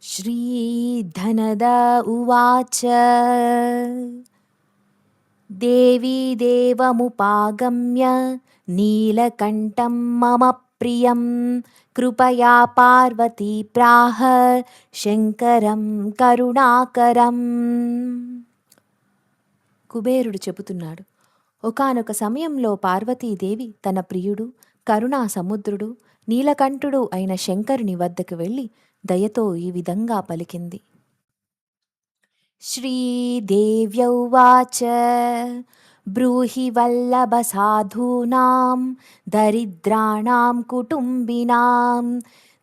श्रीधनद उवाच देवी देवमुपागम्य नीलकण्ठं मम प्रियं कृपया पार्वती प्राह శంకరం కరుణాకరం. కుబేరుడు చెబుతున్నాడు, ఒకానొక సమయంలో పార్వతీదేవి తన ప్రియుడు కరుణా సముద్రుడు నీలకంఠుడు అయిన శంకరుని వద్దకు వెళ్ళి దయతో ఈ విధంగా పలికింది. శ్రీదేవ్యౌవాచ బ్రూహి వల్లభ సాధూనాం దరిద్రాణాం కుటుంబినాం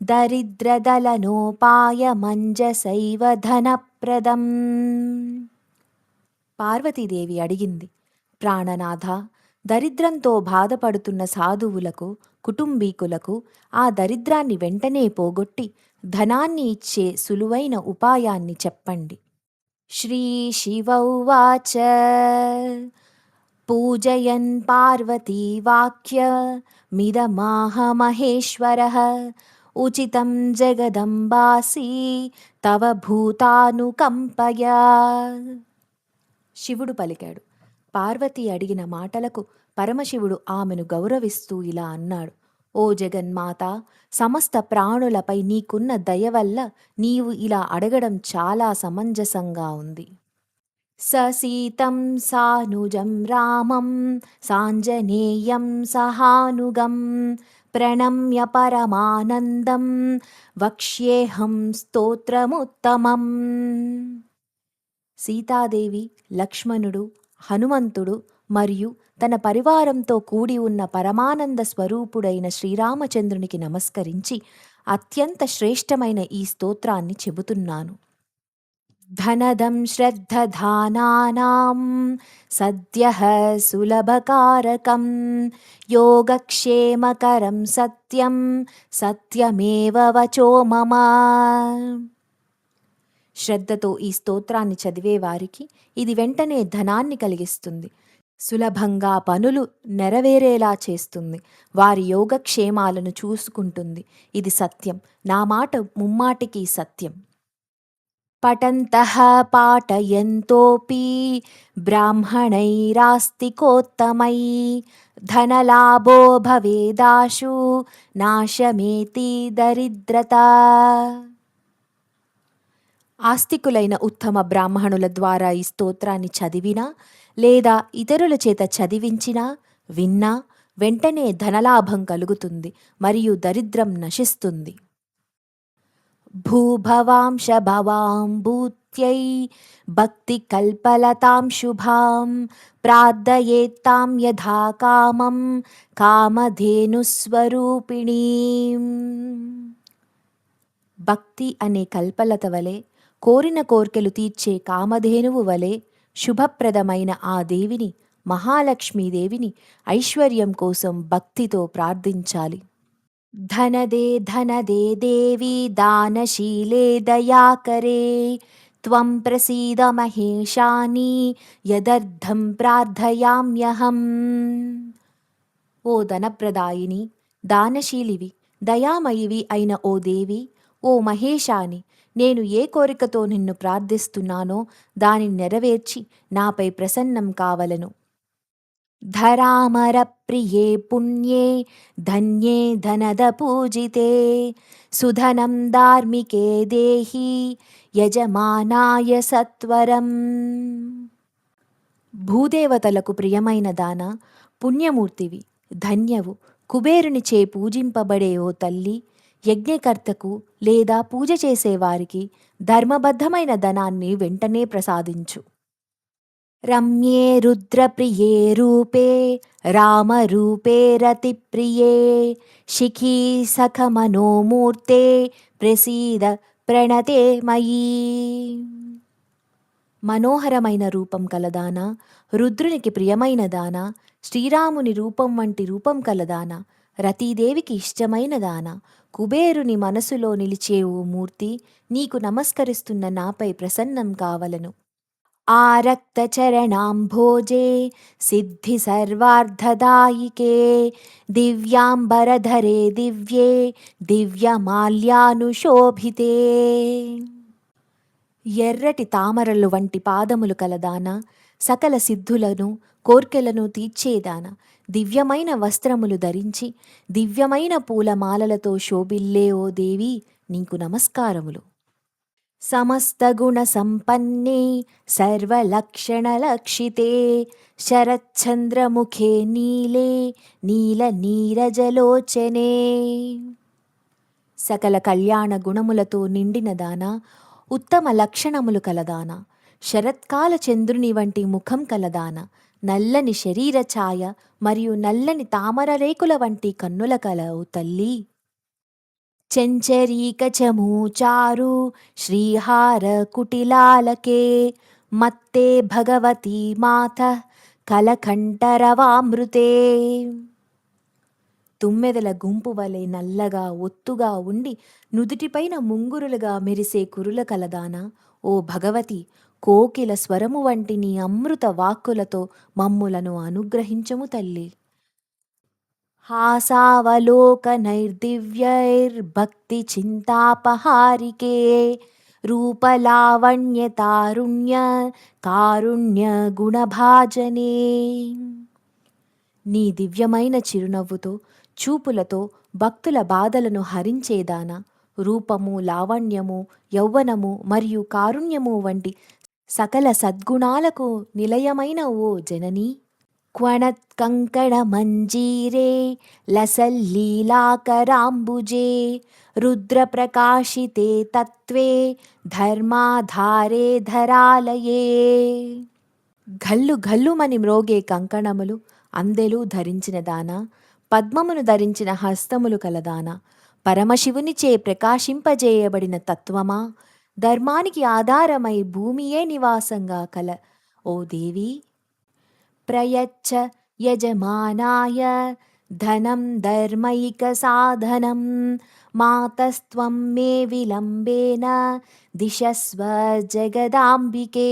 దరిద్రదలనోపాయమంజసైవ ధనప్రదం. పార్వతీదేవి అడిగింది, ప్రాణనాథ, దరిద్రంతో బాధపడుతున్న సాధువులకు కుటుంబీకులకు ఆ దరిద్రాన్ని వెంటనే పోగొట్టి ధనాన్ని ఇచ్చే సులువైన ఉపాయాన్ని చెప్పండి. శ్రీ శివ ఉవాచ పూజయన్ పార్వతీ వాక్య మిదమాహ మహేశ్వరః ఉచితం జగదంబాసి తవ భూతానుకంపయా. శివుడు పలికాడు. పార్వతి అడిగిన మాటలకు పరమశివుడు ఆమెను గౌరవిస్తూ ఇలా అన్నాడు, ఓ జగన్మాత, సమస్త ప్రాణులపై నీకున్న దయ వల్ల నీవు ఇలా అడగడం చాలా సమంజసంగా ఉంది. సీతం సానుజం రామం సాంజనేయం సహానుగం ప్రణమ్య పరమానందం వక్ష్యేహం స్తోత్రముత్తమం. సీతాదేవి, లక్ష్మణుడు, హనుమంతుడు మరియు తన పరివారంతో కూడి ఉన్న పరమానంద స్వరూపుడైన శ్రీరామచంద్రునికి నమస్కరించి అత్యంత శ్రేష్టమైన ఈ స్తోత్రాన్ని చెబుతున్నాను. ధనదం శ్రద్ధధానానాం సద్యః సులభకారకం యోగక్షేమకరం సత్యం సత్యమేవ వచో మమ. శ్రద్ధతో ఈ స్తోత్రాన్ని చదివే వారికి ఇది వెంటనే ధనాన్ని కలిగిస్తుంది, సులభంగా పనులు నెరవేరేలా చేస్తుంది, వారి యోగక్షేమాలను చూసుకుంటుంది. ఇది సత్యం, నా మాట ముమ్మాటికి సత్యం. పఠంతః పాఠయంతోపి బ్రాహ్మణైరాస్తికోత్తమై ధనలాభో భవేదాశు నాశమేతి దరిద్రత. ఆస్తికులైన ఉత్తమ బ్రాహ్మణుల ద్వారా ఈ స్తోత్రాన్ని చదివినా లేదా ఇతరుల చేత చదివించినా విన్నా వెంటనే ధనలాభం కలుగుతుంది మరియు దరిద్రం నశిస్తుంది. భూభవాంశ భవాం భూత్యై భక్తి కల్పలతాం శుభాం ప్రార్థయేత్తాం యథా కామం కామధేనుస్వరూపిణీం. భక్తి అనే కల్పలత వలె, కోరిన కోర్కెలు తీర్చే కామధేనువు వలె శుభప్రదమైన ఆ దేవిని, మహాలక్ష్మీదేవిని ఐశ్వర్యం కోసం భక్తితో ప్రార్థించాలి. ధనదే ధనదే దేవి దానశీలే దయాకరే త్వం ప్రసీద మహేశాని యదర్థం ప్రార్థయామ్యహం. ఓ ధనప్రదాయిని, దానశీలివి, దయామయివి అయిన ఓ దేవి, ఓ మహేశాని, నేను ఏ కోరికతో నిన్ను ప్రార్థిస్తున్నానో దానిని నెరవేర్చి నాపై ప్రసన్నం కావలను. ధరామర ప్రియే పుణ్యే ధన్యే ధనద పూజితే సుధనం ధార్మికే దేహి యజమానాయ సత్వరం. భూదేవతలకు ప్రియమైన దాన, పుణ్యమూర్తివి, ధన్యవు, కుబేరునిచే పూజింపబడే ఓ తల్లి, యజ్ఞకర్తకు లేదా పూజ చేసేవారికి ధర్మబద్ధమైన ధనాన్ని వెంటనే ప్రసాదించు. రమ్యే రుద్రప్రియే రూపే రామరూపే రతిప్రియే శిఖీ సఖమనోమూర్తే ప్రసీద ప్రణతే మయీ. మనోహరమైన రూపం కలదానా, రుద్రునికి ప్రియమైన దానా, శ్రీరాముని రూపం వంటి రూపం కలదానా, రతీదేవికి ఇష్టమైన దానా, కుబేరుని మనసులో నిలిచే ఓ మూర్తి, నీకు నమస్కరిస్తున్న నాపై ప్రసన్నం కావలను. ఆరక్త చరణాంభోజే సిద్ధి సర్వార్థదాయికే దివ్యాంబరధరే దివ్యే దివ్యమాల్యానుశోభితే. ఎర్రటి తామరలు వంటి పాదములు కలదాన, సకల సిద్ధులను కోర్కెలను తీర్చేదాన, దివ్యమైన వస్త్రములు ధరించి దివ్యమైన పూలమాలలతో శోభిల్లే ఓ దేవి, నీకు నమస్కారములు. సమస్త గుణ సంపన్నే సర్వలక్షణ లక్షితే శరచ్చంద్రముఖే నీలే నీల నీరజలోచనే. సకల కళ్యాణ గుణములతో నిండిన దాన, ఉత్తమ లక్షణములు కలదాన, శరత్కాల చంద్రుని వంటి ముఖం కలదాన, నల్లని శరీర ఛాయ మరియు నల్లని తామర రేకుల వంటి కన్నుల కలవు తల్లి. చెంచరీక చమూచారు శ్రీహార కుటిలాలకే మత్తే భగవతి మాత కలకంఠరవామృతే. తుమ్మెదల గుంపు వలె నల్లగా ఒత్తుగా ఉండి నుదుటిపైన ముంగురులుగా మెరిసే కురుల కలదాన, ఓ భగవతి, కోకిల స్వరము వంటి నీ అమృత వాక్కులతో మమ్ములను అనుగ్రహించము తల్లి. हासावलोकनैर्दिव्यैर्भक्ति चिन्तापहारिके रूपलावण्यतारुण्य కారుణ్య గుణభాజనే. నీ దివ్యమైన చిరునవ్వుతో చూపులతో భక్తుల బాధలను హరించేదాన, రూపము లావణ్యము యౌవనము మరియు కారుణ్యము వంటి సకల సద్గుణాలకు నిలయమైన ఓ జననీ. क्वणत्कङ्कणमञ्जीरे लसल्लीलाकराम्बुजे रुद्रप्रकाशिते तत्त्वे ధర్మాధారే ధరాలయే. ఘల్లు ఘల్లుమని మ్రోగే కంకణములు అందెలు ధరించిన దాన, పద్మమును ధరించిన హస్తములు కలదాన, పరమశివునిచే ప్రకాశింపజేయబడిన తత్వమా, ధర్మానికి ఆధారమై భూమియే నివాసంగా కల ఓ దేవి. ప్రయచ్చ యజమానాయ ధనం ధర్మైకసాధనం మాతస్త్వం మే విలంబేన దిశస్వ జగదాంబికే.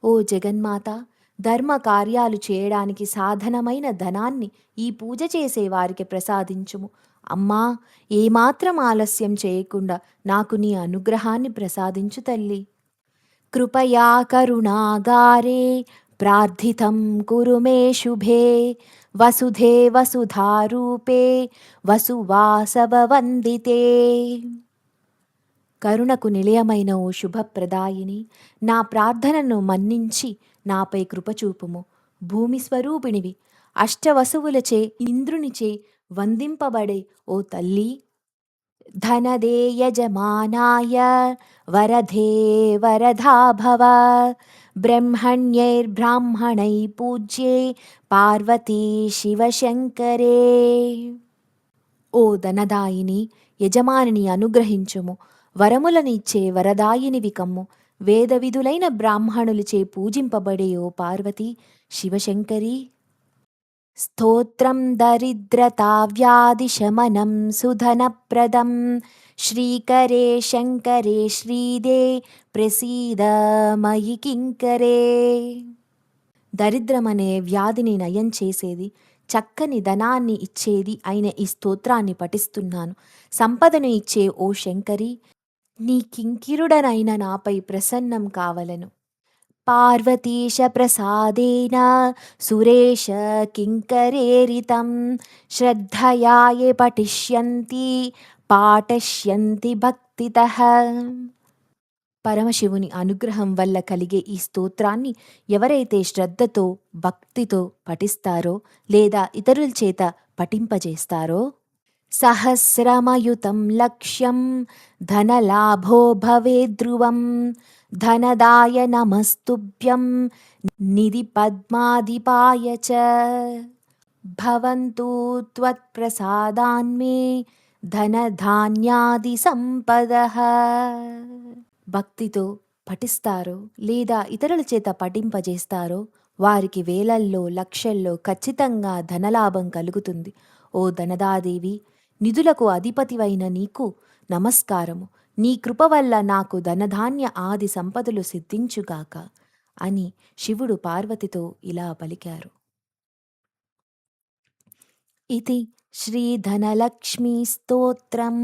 ఓ జగన్మాత, ధర్మ కార్యాలు చేయడానికి సాధనమైన ధనాన్ని ఈ పూజ చేసే వారికి ప్రసాదించుము. అమ్మా, ఏమాత్రం ఆలస్యం చేయకుండా నాకు నీ అనుగ్రహాన్ని ప్రసాదించు తల్లి. కృపయా కరుణాగారే ప్రార్థితం కురు మే శుభే వసుధే వసుధారూపే వసువాసవ వందితే. కరుణకు నిలయమైన ఓ శుభప్రదాయిని, నా ప్రార్థనను మన్నించి నాపై కృపచూపుము. భూమి స్వరూపిణివి, అష్టవసువులచే ఇంద్రునిచే వందింపబడే ఓ తల్లి. ధనదే యజమానాయ వరదే వరదా భవ బ్రహ్మణ్యైర్బ్రాహ్మణై పూజ్యే పార్వతీ శివశంకరే. ఓ ధనదాయిని, యజమానిని అనుగ్రహించుము. వరములనిచ్చే వరదాయినివి కమ్ము. వేద విధులైన బ్రాహ్మణులచే పూజింపబడే ఓ పార్వతి శివశంకరి. స్తోత్రం దరిద్రతా వ్యాధిశమనం సుధనప్రదం శ్రీకరే శంకరే శ్రీదే ప్రసీద మయి కింకరే. దరిద్రమనే వ్యాధిని నయం చేసేది, చక్కని ధనాన్ని ఇచ్చేది అయిన ఈ స్తోత్రాన్ని పఠిస్తున్నాను. సంపదను ఇచ్చే ఓ శంకరి, నీ కింకిరుడనైన నాపై ప్రసన్నం కావలను. పార్వతీశ ప్రసాదేన సురేశ కింకరేరితం శ్రద్ధయాయే పఠిష్యంతి పాఠష్యంతి భక్తితః. పరమశివుని అనుగ్రహం వల్ల కలిగే ఈ స్తోత్రాన్ని ఎవరైతే శ్రద్ధతో భక్తితో పఠిస్తారో లేదా ఇతరుల చేత పఠింపజేస్తారో సహస్రమయుతం లక్ష్యం ధనలాభో భవేద్ధ్రువం ధనదాయ నమస్తుభ్యం నిధి పద్మాధిపాయ చ భవంతు త్వత్ప్రసాదాన్మే ధనధాన్యాది సంపదః. భక్తితో పఠిస్తారో లేదా ఇతరుల చేత పఠింపజేస్తారో వారికి వేలల్లో లక్షల్లో ఖచ్చితంగా ధనలాభం కలుగుతుంది. ఓ ధనదాదేవి, నిధులకు అధిపతివైన నీకు నమస్కారము. నీ కృప వల్ల నాకు ధనధాన్య ఆది సంపదలు సిద్ధించుగాక అని శివుడు పార్వతితో ఇలా పలికారు. ఇది శ్రీధనలక్ష్మీ స్తోత్రం.